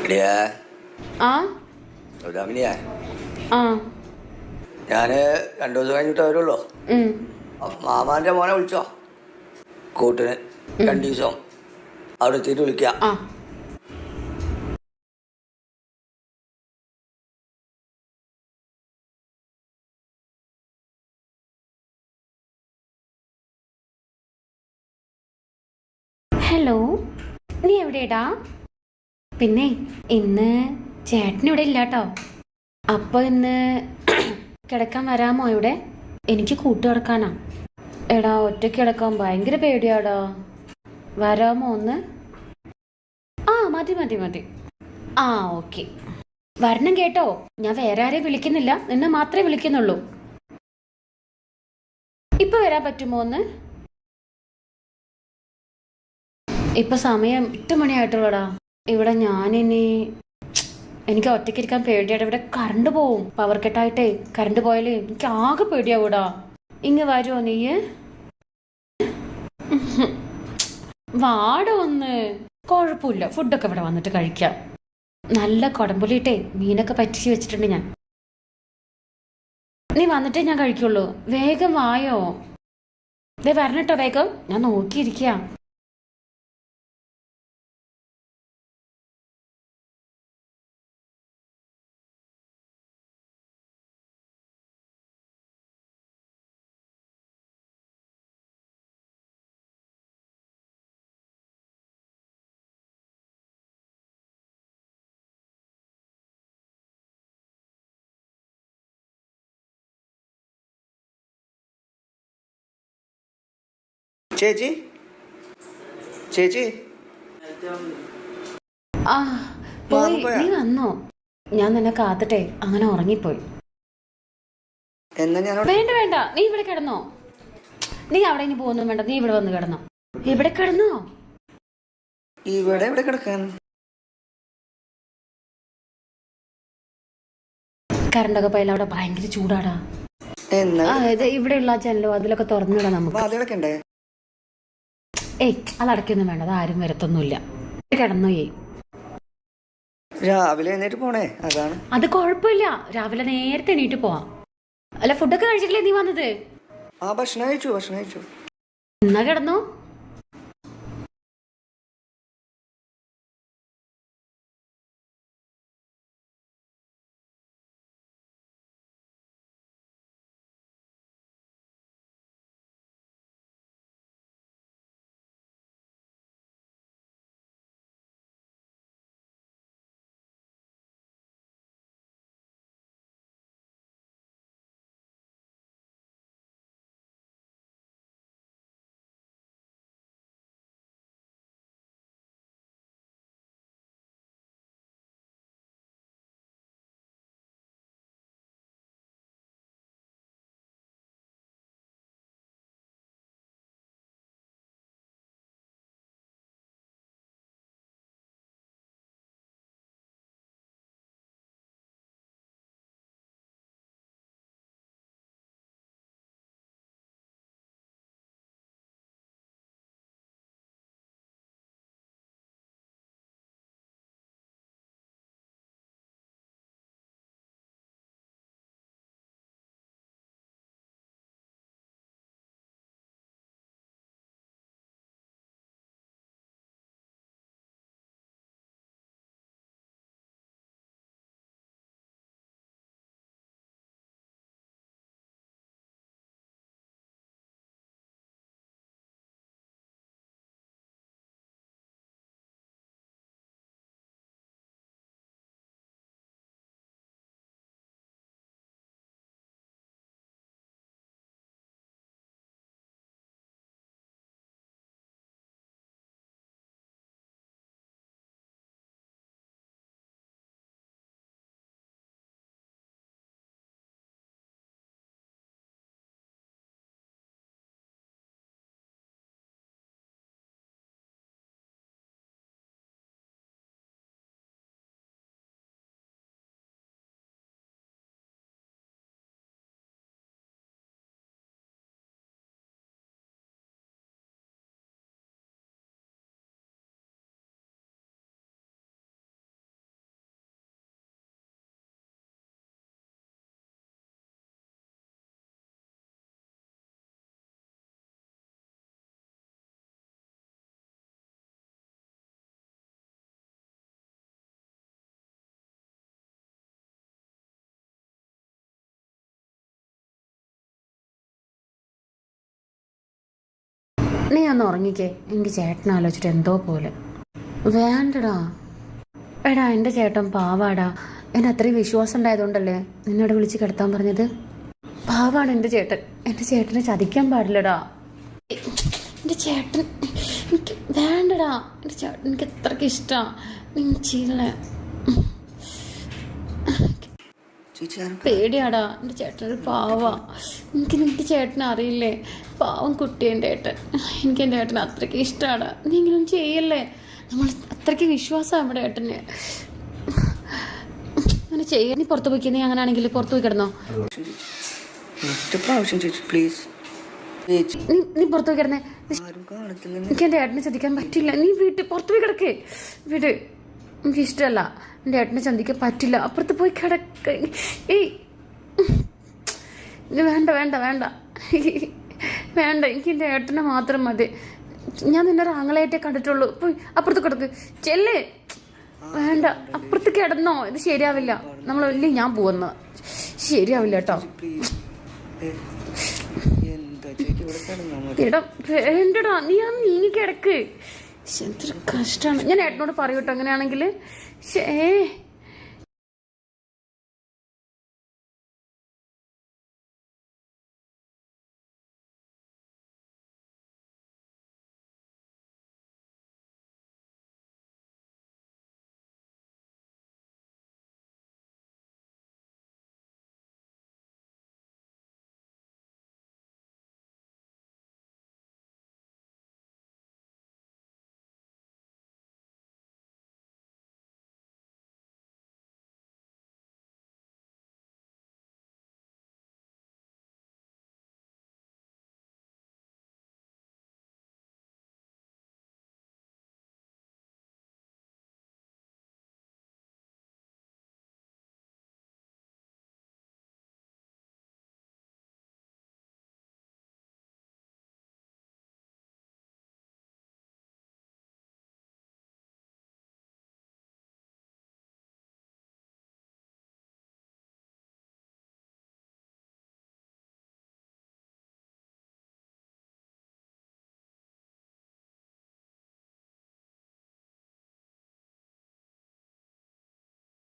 എടിയാ ആ സൗദാമിനിയാ ആ ഞാൻ 2 ദിവസം കഴിഞ്ഞിട്ട് വരുള്ളൂ. ഉം. മാമാൻ്റെ മോനെ വിളിച്ചോ കൂട്ടിന് 2 ദിവസം അവിടെ എത്തിയിട്ട് വിളിക്കാം. ആ ഹലോ, നീ എവിടെയാടാ? പിന്നെ ഇന്ന് ചേട്ടനിവിടെ ഇല്ലാട്ടോ. അപ്പൊ ഇന്ന് കിടക്കാൻ വരാമോ ഇവിടെ? എനിക്ക് കൂട്ടു കിടക്കാനാ. എടാ, ഒറ്റയ്ക്ക് കിടക്കാൻ ഭയങ്കര പേടിയാടാ. വരാമോ ഒന്ന്? ആ മതി മതി മതി. ആ ഓക്കെ, വരണം കേട്ടോ. ഞാൻ വേറെ ആരെയും വിളിക്കുന്നില്ല, നിന്നെ മാത്രമേ വിളിക്കുന്നുള്ളൂ. ഇപ്പൊ വരാൻ പറ്റുമോ ഒന്ന്? ഇപ്പൊ സമയം 8 മണിയായിട്ടുള്ളടാ. ഇവിടെ ഞാനിനി എനിക്ക് ഒറ്റയ്ക്ക് ഇരിക്കാൻ പേടിയായിട്ട്. ഇവിടെ കറണ്ട് പോവും, പവർ കട്ടായിട്ടേ. കറണ്ട് പോയാലേ എനിക്ക് ആകെ പേടിയാവൂടാ. ഇങ്ങ് വരുമോ നീ? വാട ഒന്ന്. കുഴപ്പമില്ല, ഫുഡൊക്കെ ഇവിടെ വന്നിട്ട് കഴിക്കാം. നല്ല കുടംപുലിയിട്ടേ മീനൊക്കെ പറ്റിച്ച് വെച്ചിട്ടുണ്ട് ഞാൻ. നീ വന്നിട്ടേ ഞാൻ കഴിക്കുള്ളൂ. വേഗം വായോ. ദേ വരണട്ടോ വേഗം, ഞാൻ നോക്കിയിരിക്കാം. ചേച്ചി ചേച്ചി ആ പോയി. പോയാ? നീ വന്നോ? ഞാൻ നിന്നെ കാത്തിട്ടെ അങ്ങനെ ഉറങ്ങിപ്പോയി. എന്നാ ഞാൻ വേണ്ട വേണ്ട, നീ ഇവിടെ കിടന്നോ. നീ അവിടെ ഇനി പോകുന്നു വേണ്ട, നീ ഇവിടെ വന്ന് കിടന്നോ. ഇവിടെ കിടന്നോ. ഇവിടെ എവിടെ കിടക്കാൻ? കറണ്ടൊക്കെ പോയാലും അവിടെ ഭയങ്കര ചൂടാടാ. എന്നാ ഇത് ഇവിടെയുള്ള ജനലോ അതിലൊക്കെ തുറന്നിടാം നമുക്ക്. വാതിലടക്കണ്ടേ? ഏയ്, അത് അടയ്ക്കൊന്നും വേണ്ട, അത് ആരും വരത്തൊന്നുമില്ല. കിടന്നോ. രാവിലെ എഴുന്നേറ്റ് പോണേ, അതാണ്. അത് കുഴപ്പമില്ല, രാവിലെ നേരത്തെ എണീറ്റ് പോവാം. അല്ല, ഫുഡൊക്കെ കഴിച്ചിട്ടില്ലേ നീ വന്നത്? ആ ഭക്ഷണം കഴിച്ചു. എന്നാ കിടന്നോ. നീ ഒന്ന് ഉറങ്ങിക്കേ. എനിക്ക് ചേട്ടനെ ആലോചിച്ചിട്ട് എന്തോ പോലെ. വേണ്ടടാ. എടാ എൻ്റെ ചേട്ടൻ പാവാടാ. എന്നെ അത്രയും വിശ്വാസം ഉണ്ടായതുകൊണ്ടല്ലേ നിന്നോട് വിളിച്ച് കിടത്താൻ പറഞ്ഞത്. പാവാണ് എൻ്റെ ചേട്ടൻ. എൻ്റെ ചേട്ടനെ ചതിക്കാൻ പാടില്ലടാ. എൻ്റെ ചേട്ടൻ എനിക്ക് വേണ്ടടാ. എൻ്റെ ചേട്ടൻ എനിക്ക് അത്രയ്ക്ക് ഇഷ്ടമാണ്. നീ ചെയ്യല്ലേ. പേടിയാടാ. എൻ്റെ ചേട്ടനൊരു പാവാ. നിന്റെ ചേട്ടനെ അറിയില്ലേ? പാവം കുട്ടി എൻ്റെ ഏട്ടൻ. എനിക്ക് എൻ്റെ ഏട്ടനെ അത്രയ്ക്ക് ഇഷ്ടമാണ്. നീ ഇങ്ങനൊന്നും ചെയ്യല്ലേ. നമ്മൾ അത്രയ്ക്ക് വിശ്വാസമാണ് നമ്മുടെ ഏട്ടന്. അങ്ങനെ ചെയ്യാൻ നീ പുറത്ത് പോയിക്കേ. നീ അങ്ങനെ ആണെങ്കിൽ പുറത്ത് പോയി കിടന്നോ. നീ പുറത്ത് പോയി കിടന്നേ. എനിക്ക് എൻ്റെ ഏട്ടനെ ചതിക്കാൻ പറ്റില്ല. നീ വീട്ടിൽ പുറത്ത് പോയി കിടക്കേ. വീട് എനിക്ക് ഇഷ്ടമല്ല. എൻ്റെ ഏട്ടനെ ചന്തിക്കാൻ പറ്റില്ല. അപ്പുറത്ത് പോയി കിടക്ക. ഏയ് വേണ്ട വേണ്ട വേണ്ട വേണ്ട. എനിക്ക് എൻ്റെ ഏട്ടനെ മാത്രം മതി. ഞാൻ നിന്നെ റാങ്ങളായിട്ടേ കണ്ടിട്ടുള്ളൂ. പോയി അപ്പുറത്ത് കിടക്ക്. ചെല്ലേ. വേണ്ട, അപ്പുറത്ത് കിടന്നോ. ഇത് ശരിയാവില്ല. നമ്മളല്ലേ ഞാൻ പോകുന്ന ശരിയാവില്ല കേട്ടോ. എടാ വേണ്ടടാ. നീ കിടക്ക്. എന്തൊരു കഷ്ടമാണ്. ഞാൻ ഏട്ടനോട് പറയൂട്ടോ അങ്ങനെയാണെങ്കിൽ.